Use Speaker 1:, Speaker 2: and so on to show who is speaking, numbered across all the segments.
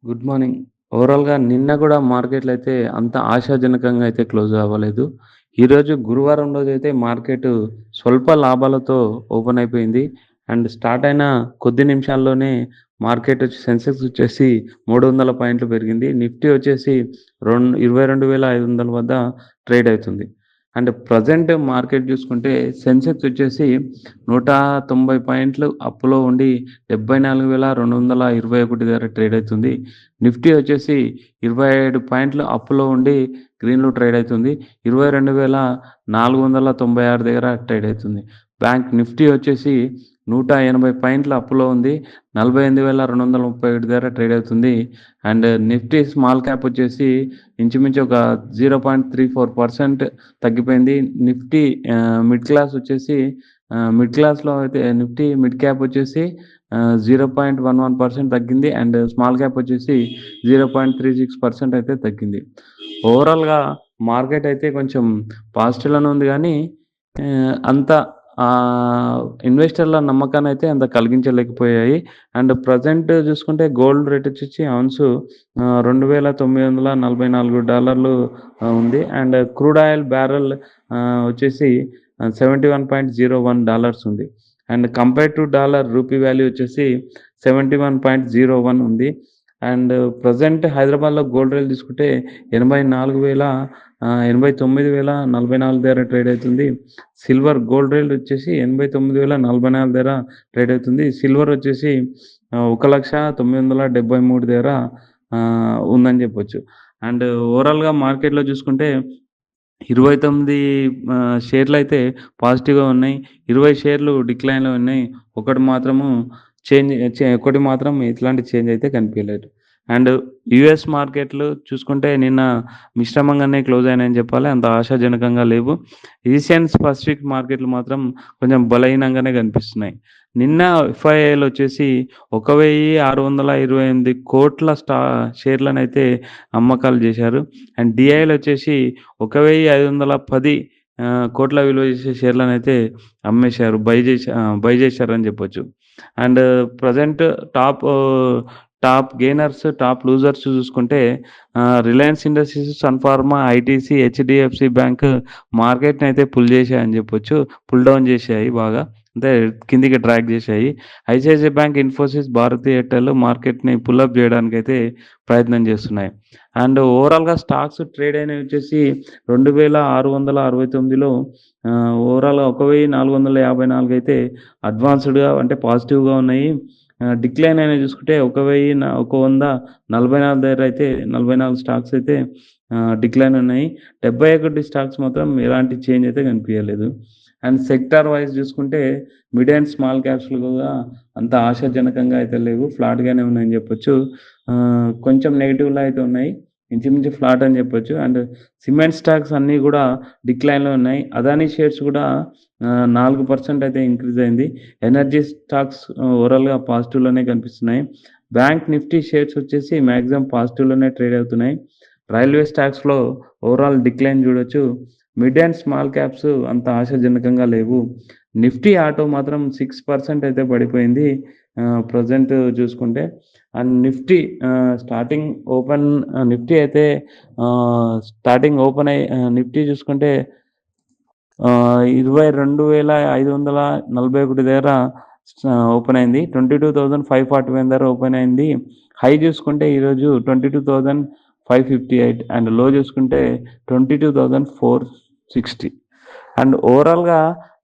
Speaker 1: Good morning. ఓవరాల్‌గా నిన్న గూడా మార్కెట్‌లో అయితే అంత ఆశాజనకంగా అయితే క్లోజ్ అవ్వలేదు. ఈరోజు గురువారం రోజైతే మార్కెట్ స్వల్ప లాభాలతో ఓపెన్ అయిపోయింది. అండ్ స్టార్ట్ అయిన కొద్ది నిమిషాల్లోనే మార్కెట్ సెన్సెక్స్ వచ్చేసి 300 పాయింట్లు పెరిగింది. నిఫ్టీ వచ్చేసి 22,500 వద్ద ట్రేడ్ అవుతుంది. అండ్ ప్రెజెంట్ మార్కెట్ చూసుకుంటే సెన్సెక్స్ వచ్చేసి 190 పాయింట్లు అప్‌లో ఉండి 74,221 దగ్గర ట్రేడ్ అవుతుంది. నిఫ్టీ వచ్చేసి 27 పాయింట్లు అప్‌లో ఉండి గ్రీన్‌లో ట్రేడ్ అవుతుంది. 22,496 దగ్గర ట్రేడ్ అవుతుంది. బ్యాంక్ నిఫ్టీ వచ్చేసి 180 పాయింట్ల అప్‌లో ఉంది. 48,231 దగ్గర ట్రేడ్ అవుతుంది. అండ్ నిఫ్టీ స్మాల్ క్యాప్ వచ్చేసి ఇంచుమించు ఒక 0.34% తగ్గిపోయింది. నిఫ్టీ మిడ్ క్లాస్ వచ్చేసి మిడ్ క్లాస్‌లో అయితే నిఫ్టీ మిడ్ క్యాప్ వచ్చేసి 0.11% తగ్గింది. అండ్ స్మాల్ క్యాప్ వచ్చేసి 0.36% అయితే తగ్గింది. ఓవరాల్‌గా మార్కెట్ అయితే కొంచెం పాజిటివ్‌లోనే ఉంది గానీ అంత ఇన్వెస్టర్ల నమ్మకాన్నయితే అంత కలిగించలేకపోయాయి. అండ్ ప్రెజెంట్ చూసుకుంటే గోల్డ్ రేట్ వచ్చేసి ఔన్సు $2,944 ఉంది. అండ్ క్రూడ్ ఆయిల్ బ్యారెల్ వచ్చేసి $71.01 ఉంది. And compared to dollar rupee value వచ్చేసి 71.01 ఉంది. అండ్ ప్రెజెంట్ హైదరాబాద్‌లో గోల్డ్ రేట్ తీసుకుంటే 89,044 దగ్గర ట్రేడ్ అవుతుంది. సిల్వర్ గోల్డ్ రేట్ వచ్చేసి 89,044 దగ్గర ట్రేడ్ అవుతుంది. సిల్వర్ వచ్చేసి 1,973 దగ్గర ఉందని చెప్పొచ్చు. అండ్ ఓవరాల్‌గా మార్కెట్‌లో చూసుకుంటే 29 షేర్లయితే పాజిటివ్‌గా ఉన్నాయి. 20 షేర్లు డిక్లైన్‌లో ఉన్నాయి. ఒకటి మాత్రం ఎట్లాంటి చేంజ్ అయితే కనిపియలేదు. అండ్ యూఎస్ మార్కెట్‌లు చూసుకుంటే నిన్న మిశ్రమంగానే క్లోజ్ అయినాయని చెప్పాలి. అంత ఆశాజనకంగా లేవు. ఏషియన్ పసిఫిక్ మార్కెట్‌లు మాత్రం కొంచెం బలహీనంగానే కనిపిస్తున్నాయి. నిన్న ఎఫ్ఐఐలు వచ్చేసి 1,628,00,00,000 షేర్లనైతే అమ్మకాలు చేశారు. అండ్ డిఐలు వచ్చేసి 1,510 కోట్ల విలువ చేసే షేర్లనైతే అమ్మేశారు. బై చేశారని చెప్పొచ్చు. And present top top gainers, top losers చూసుకుంటే Reliance Industries, Sun Pharma, ITC, HDFC bank మార్కెట్‌నయితే పుల్ చేశాయని చెప్పొచ్చు. పుల్ డౌన్ చేశాయి బాగా. అంటే కిందికి డ్రాగ్ చేశాయి. ఐసీఐసీఐ బ్యాంక్, ఇన్ఫోసిస్, భారతీ ఎయిర్టెల్ మార్కెట్‌ని పుల్ అప్ చేయడానికైతే ప్రయత్నం చేస్తున్నాయి. అండ్ ఓవరాల్‌గా స్టాక్స్ ట్రేడ్ అయినవి వచ్చేసి 2,669లో ఓవరాల్‌గా 1,454 అయితే అడ్వాన్స్‌డ్‌గా అంటే పాజిటివ్‌గా ఉన్నాయి. డిక్లైన్ అయినవి చూసుకుంటే 1,144 దగ్గర అయితే 44 స్టాక్స్ అయితే డిక్లైన్ ఉన్నాయి. 71 స్టాక్స్ మాత్రం ఎలాంటి చేంజ్ అయితే కనిపియలేదు. అండ్ సెక్టార్ వైస్ చూసుకుంటే మిడ్ అండ్ స్మాల్ క్యాప్స్‌లు కూడా అంత ఆశాజనకంగా అయితే లేవు. ఫ్లాట్‌గానే ఉన్నాయని చెప్పొచ్చు. కొంచెం నెగెటివ్‌లో అయితే ఉన్నాయి. ఇంచుమించు ఫ్లాట్ అని చెప్పొచ్చు. అండ్ సిమెంట్ స్టాక్స్ అన్నీ గూడా డిక్లైన్‌లో ఉన్నాయి. అదానీ షేర్స్ కూడా 4% అయితే ఇంక్రీజ్ అయింది. ఎనర్జీ స్టాక్స్ ఓవరాల్‌గా పాజిటివ్‌లోనే కనిపిస్తున్నాయి. బ్యాంక్ నిఫ్టీ షేర్స్ వచ్చేసి మాక్సిమం పాజిటివ్‌లోనే ట్రేడ్ అవుతున్నాయి. రైల్వే స్టాక్స్‌లో ఓవరాల్ డిక్లైన్ చూడొచ్చు. మిడ్ అండ్ స్మాల్ క్యాప్స్ అంత ఆశాజనకంగా లేవు. నిఫ్టీ ఆటో మాత్రం 6% అయితే పడిపోయింది. ప్రెజెంట్ చూసుకుంటే. And Nifty starting open Nifty అయితే స్టార్టింగ్ ఓపెన్ అయ్యి నిఫ్టీ చూసుకుంటే 22,541 దగ్గర ఓపెన్ అయింది. 22,541 దగ్గర ఓపెన్ అయింది. హై చూసుకుంటే ఈరోజు 22,558 అండ్ లో చూసుకుంటే 22,460. అండ్ ఓవరాల్‌గా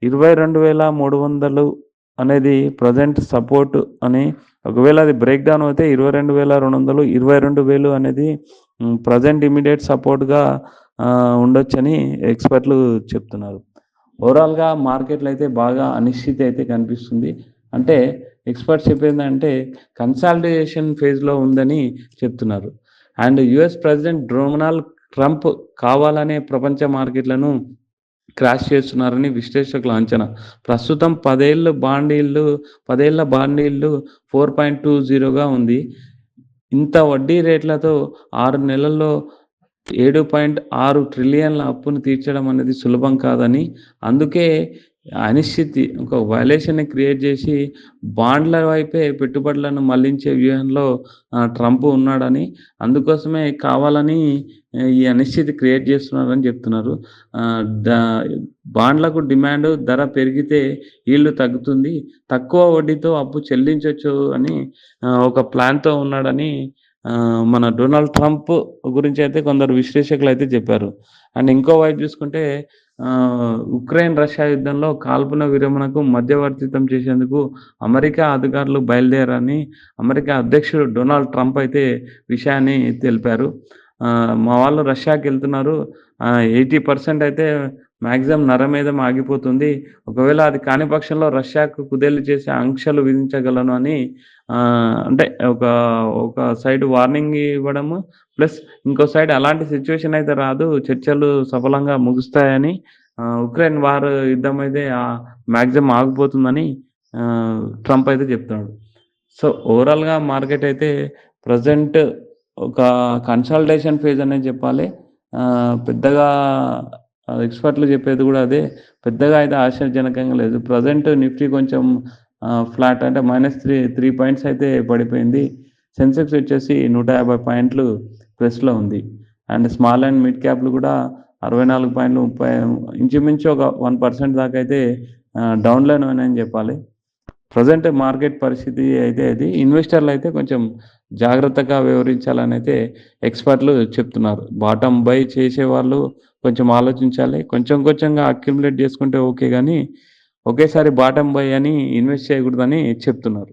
Speaker 1: 22,300 అనేది ప్రెజెంట్ సపోర్ట్ అని ఒకవేళ అది బ్రేక్ డౌన్ అవుతే 22,200, 22,000 అనేది ప్రెజెంట్ ఇమ్మీడియేట్ సపోర్ట్‌గా ఉండొచ్చని ఎక్స్‌పర్ట్‌లు చెప్తున్నారు. ఓవరాల్‌గా మార్కెట్‌లో అయితే బాగా అనిశ్చితి అయితే కనిపిస్తుంది. అంటే ఎక్స్‌పర్ట్స్ చెప్పేదేంటంటే కన్సాలిడేషన్ ఫేజ్‌లో ఉందని చెప్తున్నారు. And US president Donald Trump కావాలనే ప్రపంచ మార్కెట్‌లను క్రాష్ చేస్తున్నారని విశ్లేషకుల అంచనా. ప్రస్తుతం 10 ఏళ్ల బాండ్ ఈల్డ్ 4.20గా ఉంది. ఇంత వడ్డీ రేట్లతో 6 నెలల్లో 7.6 ట్రిలియన్ల అప్పును తీర్చడం అనేది సులభం కాదని, అందుకే అనిశ్చితి ఒక వయలేషన్‌ని క్రియేట్ జేసి బాండ్ల వైపే పెట్టుబడులను మళ్లించే వ్యూహంలో ట్రంప్ ఉన్నాడని, అందుకోసమే కావాలని ఈ అనిశ్చితి క్రియేట్ జేస్తున్నారని జెప్తున్నారు. ఆహ్, దా బాండ్లకు డిమాండ్ ధర పెరిగితే ఈల్డ్ తగ్గుతుంది. తక్కువ వడ్డీతో అప్పు చెల్లించొచ్చు అని ఒక ప్లాన్‌తో ఉన్నాడని మన డొనాల్డ్ ట్రంప్ గురించయితే కొందరు విశ్లేషకులైతే జెప్పారు. అండ్ ఇంకో వైపు జూసుకుంటే ఉక్రెయిన్, రష్యా యుద్ధంలో కాల్పుల విరమణకు మధ్యవర్తిత్వం చేసేందుకు అమెరికా అధికారులు బయలుదేరారని అమెరికా అధ్యక్షుడు డొనాల్డ్ ట్రంప్ అయితే విషయాన్ని తెలిపారు. మా వాళ్ళు రష్యాకెళ్తున్నారు. 80% అయితే మాక్సిమం నరమేధం ఆగిపోతుంది. ఒకవేళ అది కాని పక్షంలో రష్యాకు కుదేలు చేసే ఆంక్షలు విధించగలను అని అంటే ఒక సైడ్ వార్నింగ్ ఇవ్వడము, ప్లస్ ఇంకో సైడ్ అలాంటి సిట్యుయేషన్ అయితే రాదు. చర్చలు సఫలంగా ముగుస్తాయని ఉక్రెయిన్ యుద్ధం అయితే మాక్సిమం ఆగిపోతుందని ట్రంప్ అయితే చెప్తున్నాడు. సో, ఓవరాల్‌గా మార్కెట్ అయితే ప్రెజెంట్ ఒక కన్సాలిడేషన్ ఫేజ్ అనే చెప్పాలి. పెద్దగా ఎక్స్‌పర్ట్‌లు చెప్పేది గూడా అదే. పెద్దగా అయితే ఆశాజనకంగా లేదు. ప్రెజెంట్ నిఫ్టీ కొంచెం ఫ్లాట్ అంటే -3 పాయింట్స్ అయితే పడిపోయింది. సెన్సెక్స్ వచ్చేసి 150 పాయింట్లు ప్లస్‌లో ఉంది. అండ్ స్మాల్ అండ్ మిడ్ క్యాప్‌లు గూడా 64 పాయింట్లు 30 ఇంచుమించు ఒక 1% దాకా అయితే డౌన్‌లోనే ఉన్నాయని జెప్పాలి. ప్రెజెంట్ మార్కెట్ పరిస్థితి అయితే అది. ఇన్వెస్టర్‌లయితే కొంచెం జాగ్రత్తగా వ్యవహరించాలనైతే ఎక్స్‌పర్ట్‌లు చెప్తున్నారు. బాటమ్ బై చేసేవాళ్ళు కొంచెం ఆలోచించాలి. కొంచెం కొంచెంగా అక్యుములేట్ చేసుకుంటే ఓకే గానీ, ఒకేసారి బాటమ్ బై అని ఇన్వెస్ట్ చేయకూడదని చెప్తున్నారు.